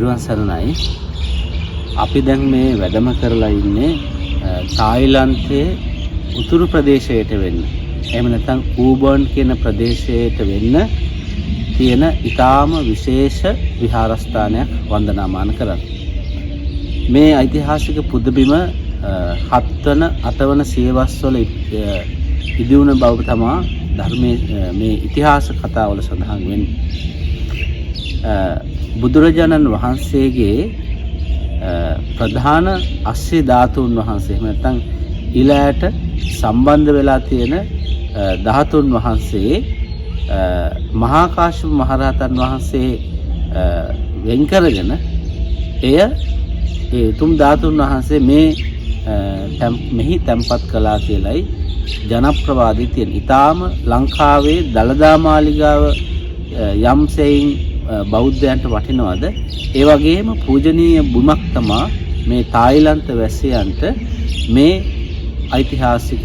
තෙරුවන් සරණයි. අපි දැන් මේ වැඩම කරලා ඉන්නේ තායිලන්තයේ උතුරු ප්‍රදේශයට වෙන්න. එහෙම නැත්නම් ඌබර්න් කියන ප්‍රදේශයට වෙන්න තියෙන ඊටාම විශේෂ විහාරස්ථානයක් වන්දනාමාන කරන්න. මේ ඓතිහාසික පුදබිම 7 වන 8 වන සියවස්වල ඉදි වුණ බව තමයි ධර්මයේ මේ ඉතිහාස කතාවල සඳහන් වෙන්නේ. බුදුරජාණන් වහන්සේගේ ප්‍රධාන අස්සේ ධාතුන් වහන්සේ එහෙම නැත්නම් ඊළාට සම්බන්ධ වෙලා තියෙන ධාතුන් වහන්සේ මහා කාශ්‍යප මහරහතන් වහන්සේ වෙන් කරගෙන ඒ තුන් ධාතුන් වහන්සේ මෙහි තැන්පත් කළා කියලයි ජනප්‍රවාදී තියෙන. ඊටාම ලංකාවේ දළදා මාලිගාව යම් සෙයින් බෞද්ධයන්ට වටිනවද ඒ වගේම පූජනීය බුමක් තමා මේ තායිලන්ත වැසියන්ට මේ ඓතිහාසික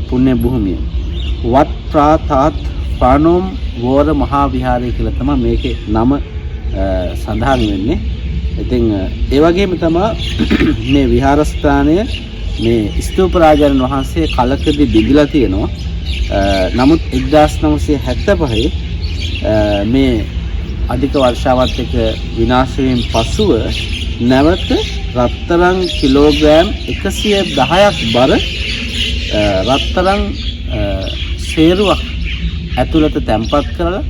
පුණ්‍ය භූමිය. wat pratat පානොම් වෝර මහා විහාරය කියලා තමයි මේකේ නම සඳහන් වෙන්නේ. ඉතින් ඒ වගේම තමයි මේ විහාරස්ථානය මේ ස්තූප රාජානන් වහන්සේ කලකදී බිඳලා තියෙනවා. නමුත් 1975 මේ අධික වර්ෂාවත් එක්ක විනාශ වීම පසුව නැවත රත්තරන් කිලෝග්‍රෑම් 110ක් බර රත්තරන් සේරුවක් ඇතුළත තැන්පත් කරලා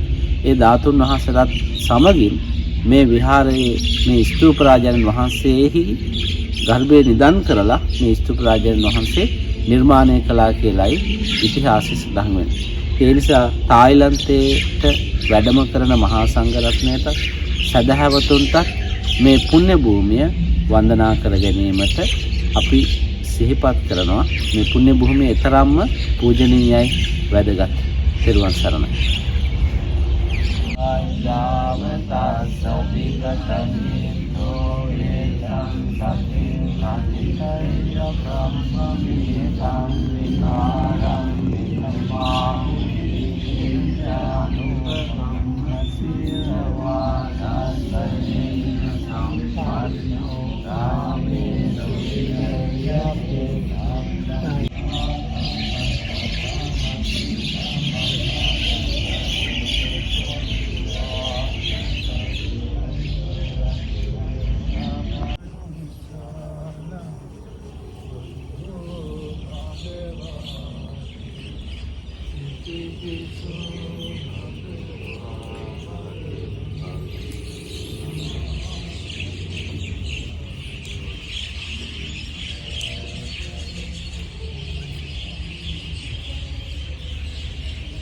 ඒ ධාතුන් වහන්සේලාත් සමගින් මේ විහාරයේ මේ ස්තූප රාජානන් වහන්සේෙහි ගර්භය නිදන් කරලා මේ ස්තූප රාජානන් වහන්සේ නිර්මාණය කළා කියලයි ඉතිහාසය සඳහන් වෙන්නේ. ඒ නිසා තායිලන්තයට වැඩම කරන මහා සංඝරත්නයට සදහැවතුන්ට මේ පුණ්‍ය භූමිය වන්දනා කර ගැනීමට අපි සිහිපත් කරනවා. මේ පුණ්‍ය භූමිය ඊතරම්ම පූජනීයයි වැදගත්. තෙරුවන් සරණයි. ආයවතස්සවිගතමිතෝ